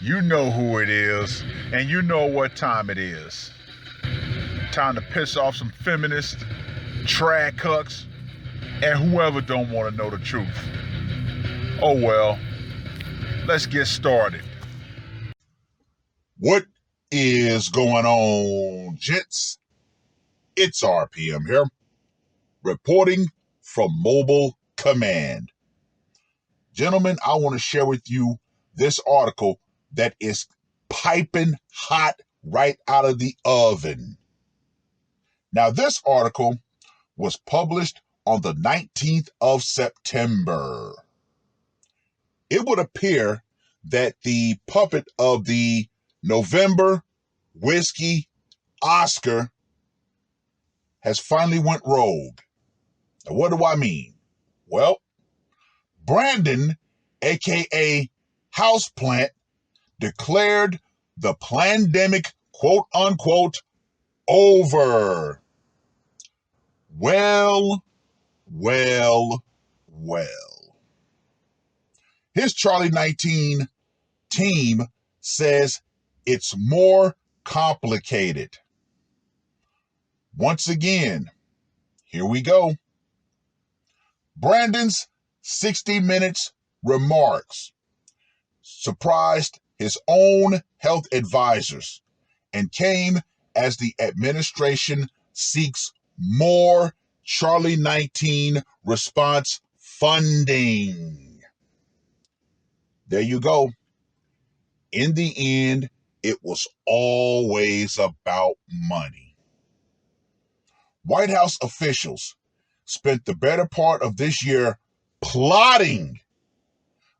You know who it is, and you know what time it is. Time to piss off some feminists, trad cucks, and whoever don't want to know the truth. Oh well, let's get started. What is going on, gents? It's R.P.M. here, reporting from Mobile Command. Gentlemen, I want to share with you this article that is piping hot right out of the oven. Now, this article was published on the 19th of September. It would appear that the puppet of the November whiskey Oscar has finally went rogue. Now, what do I mean? Well, Brandon, aka Houseplant, declared the pandemic, quote unquote, over. Well. His Charlie 19 team says it's more complicated. Once again, here we go. Brandon's 60 Minutes remarks surprised his own health advisors and came as the administration seeks more Charlie 19 response funding. There you go. In the end, it was always about money. White House officials spent the better part of this year plotting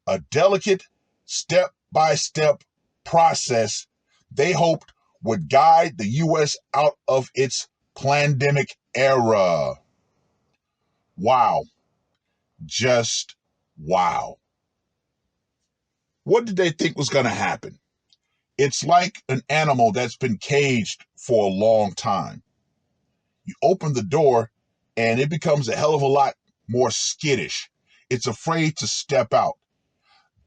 a delicate step-by-step process they hoped would guide the U.S. out of its pandemic era. Wow. Just wow. What did they think was going to happen? It's like an animal that's been caged for a long time. You open the door and it becomes a hell of a lot more skittish. It's afraid to step out.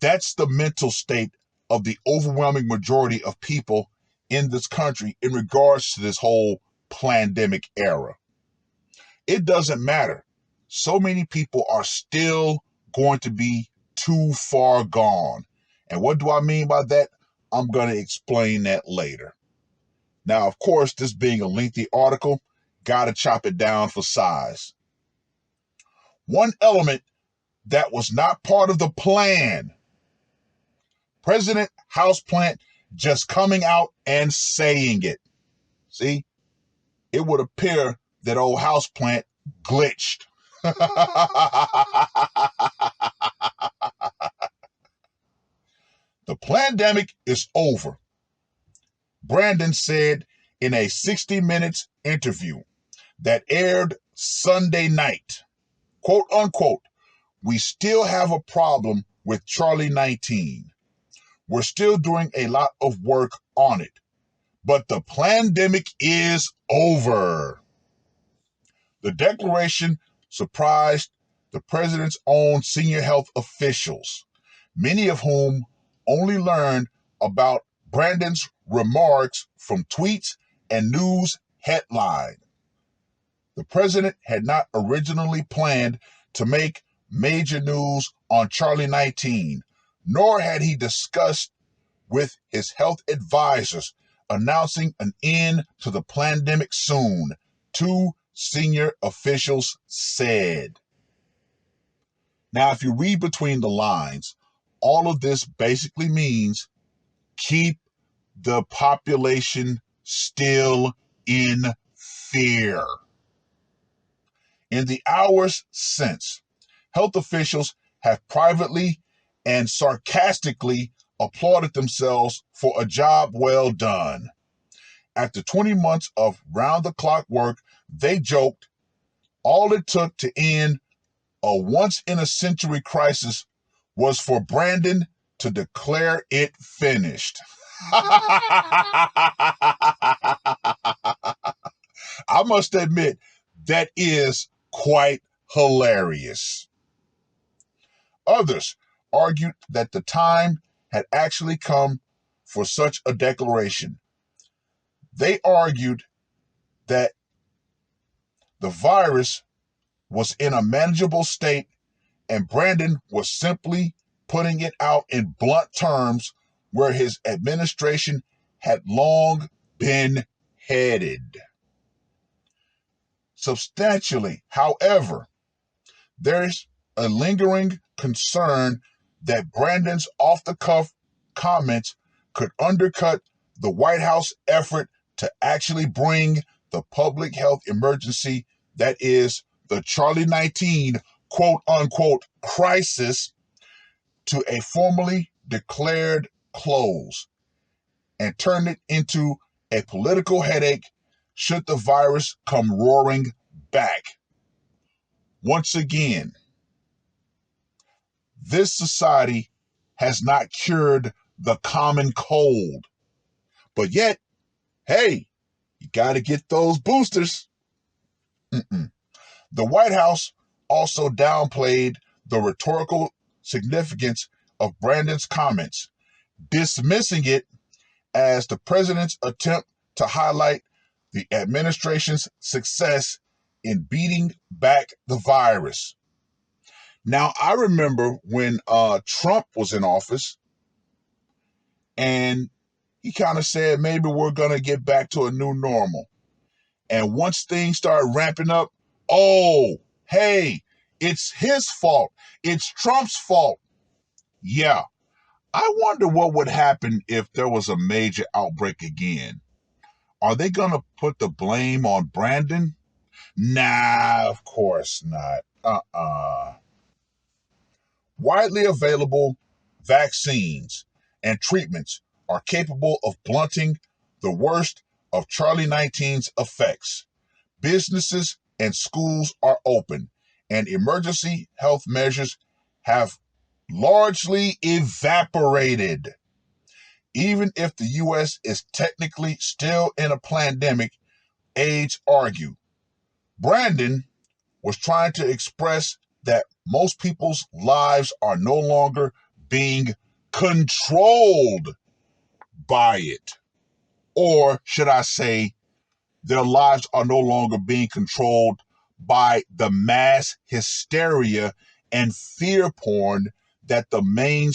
That's the mental state of the overwhelming majority of people in this country in regards to this whole pandemic era. It doesn't matter. So many people are still going to be too far gone. And what do I mean by that? I'm going to explain that later. Now, of course, this being a lengthy article, got to chop it down for size. One element that was not part of the plan, President Houseplant just coming out and saying it. See, it would appear that old Houseplant glitched. The pandemic is over, Brandon said in a 60 Minutes interview that aired Sunday night. Quote unquote, we still have a problem with Charlie 19. We're still doing a lot of work on it, but the pandemic is over. The declaration surprised the president's own senior health officials, many of whom only learned about Brandon's remarks from tweets and news headlines. The president had not originally planned to make major news on Charlie 19, nor had he discussed with his health advisors announcing an end to the pandemic soon, two senior officials said. Now, if you read between the lines, all of this basically means keep the population still in fear. In the hours since, health officials have privately and sarcastically applauded themselves for a job well done. After 20 months of round-the-clock work, they joked, all it took to end a once-in-a-century crisis was for Brandon to declare it finished. I must admit, that is quite hilarious. Others argued that the time had actually come for such a declaration. They argued that the virus was in a manageable state and Brandon was simply putting it out in blunt terms where his administration had long been headed. Substantially, however, there's a lingering concern that Brandon's off-the-cuff comments could undercut the White House effort to actually bring the public health emergency that is the Charlie 19 quote-unquote crisis to a formally declared close and turn it into a political headache should the virus come roaring back. Once again, this society has not cured the common cold. But yet, hey, you got to get those boosters. The White House also downplayed the rhetorical significance of Brandon's comments, dismissing it as the president's attempt to highlight the administration's success in beating back the virus. Now, I remember when Trump was in office, and he kind of said, maybe we're going to get back to a new normal. And once things started ramping up, oh, hey, it's his fault. It's Trump's fault. Yeah. I wonder what would happen if there was a major outbreak again. Are they going to put the blame on Brandon? Nah, of course not. Widely available vaccines and treatments are capable of blunting the worst of Charlie 19's effects. Businesses and schools are open, and emergency health measures have largely evaporated. Even if the U.S. is technically still in a pandemic, aides argue. Brandon was trying to express that most people's lives are no longer being controlled by it. Or should I say, their lives are no longer being controlled by the mass hysteria and fear porn that the lame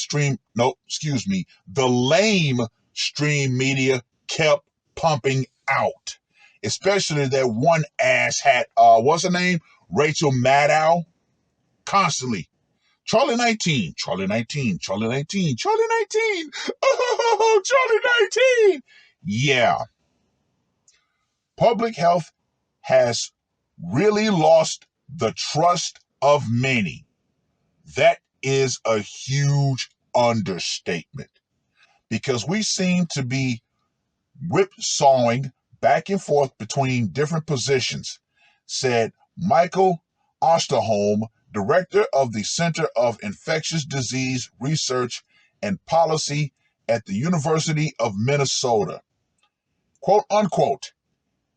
stream media kept pumping out. Especially that one asshat, what's her name? Rachel Maddow, constantly. Charlie 19, Charlie 19, Charlie 19, Charlie 19, oh, Charlie 19. Yeah. Public health has really lost the trust of many. That is a huge understatement because we seem to be whipsawing back and forth between different positions, said Michael Osterholm, director of the Center of Infectious Disease Research and Policy at the University of Minnesota. Quote unquote,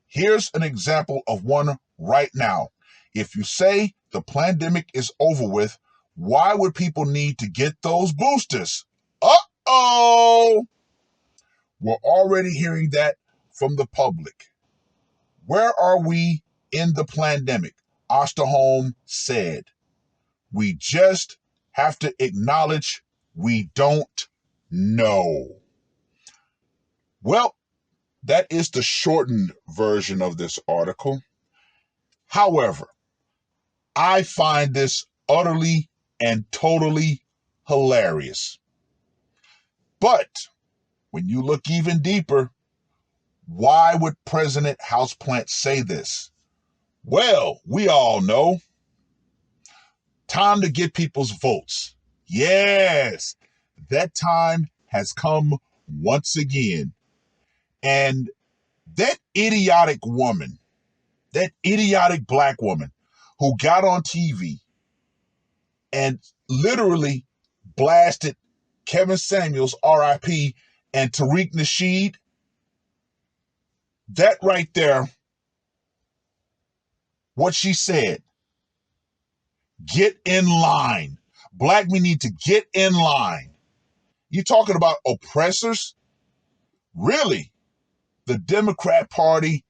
here's an example of one right now. If you say the pandemic is over with, why would people need to get those boosters? Uh-oh! We're already hearing that from the public. Where are we in the pandemic? Osterholm said. We just have to acknowledge we don't know. Well, that is the shortened version of this article. However, I find this utterly and totally hilarious. But when you look even deeper, why would President Houseplant say this? Well, we all know. Time to get people's votes. Yes, that time has come once again. And that idiotic woman, that idiotic black woman who got on TV and literally blasted Kevin Samuels, R.I.P., and Tariq Nasheed, that right there, what she said, get in line. Black men need to get in line. You talking about oppressors? Really? The Democrat Party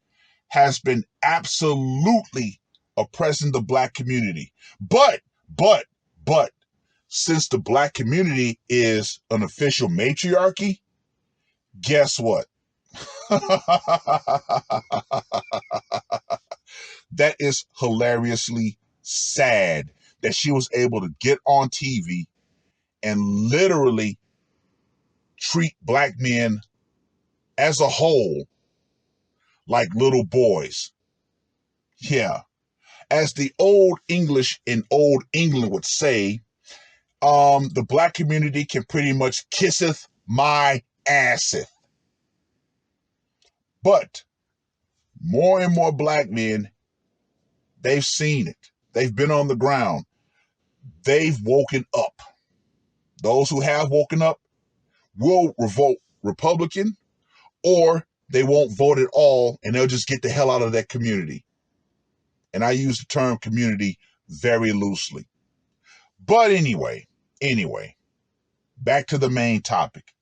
has been absolutely oppressing the black community. But, since the black community is an official matriarchy, guess what? That is hilariously sad that she was able to get on TV and literally treat black men as a whole like little boys. Yeah. As the old English in old England would say, the black community can pretty much kisseth my asseth. But more and more black men, they've seen it. They've been on the ground. They've woken up. Those who have woken up will vote Republican, or they won't vote at all and they'll just get the hell out of that community. And I use the term community very loosely. But anyway, back to the main topic.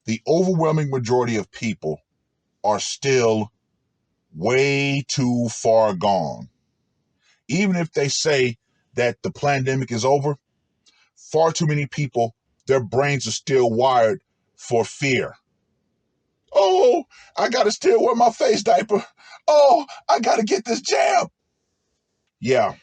The overwhelming majority of people are still way too far gone. Even if they say that the pandemic is over, far too many people, their brains are still wired for fear. Oh, I got to still wear my face diaper. Oh, I got to get this jab. Yeah.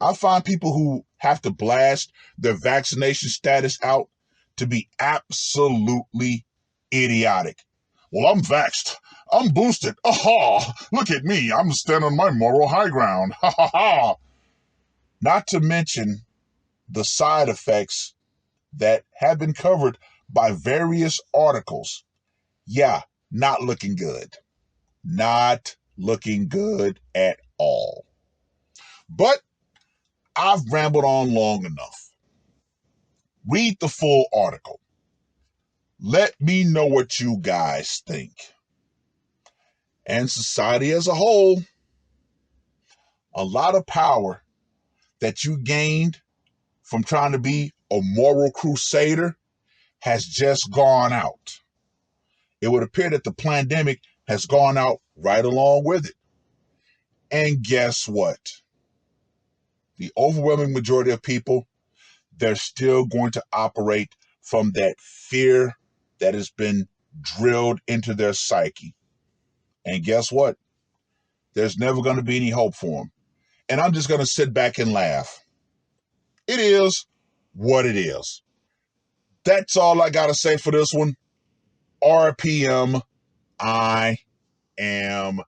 I find people who have to blast their vaccination status out to be absolutely idiotic. Well, I'm vaxxed. I'm boosted. Aha! Look at me. I'm standing on my moral high ground. Ha ha ha! Not to mention the side effects that have been covered by various articles. Yeah, not looking good. Not looking good at all. But I've rambled on long enough. Read the full article. Let me know what you guys think. And society as a whole, a lot of power that you gained from trying to be a moral crusader has just gone out. It would appear that the pandemic has gone out right along with it. And guess what? The overwhelming majority of people, they're still going to operate from that fear that has been drilled into their psyche. And guess what? There's never going to be any hope for them. And I'm just going to sit back and laugh. It is what it is. That's all I got to say for this one. R.P.M. I am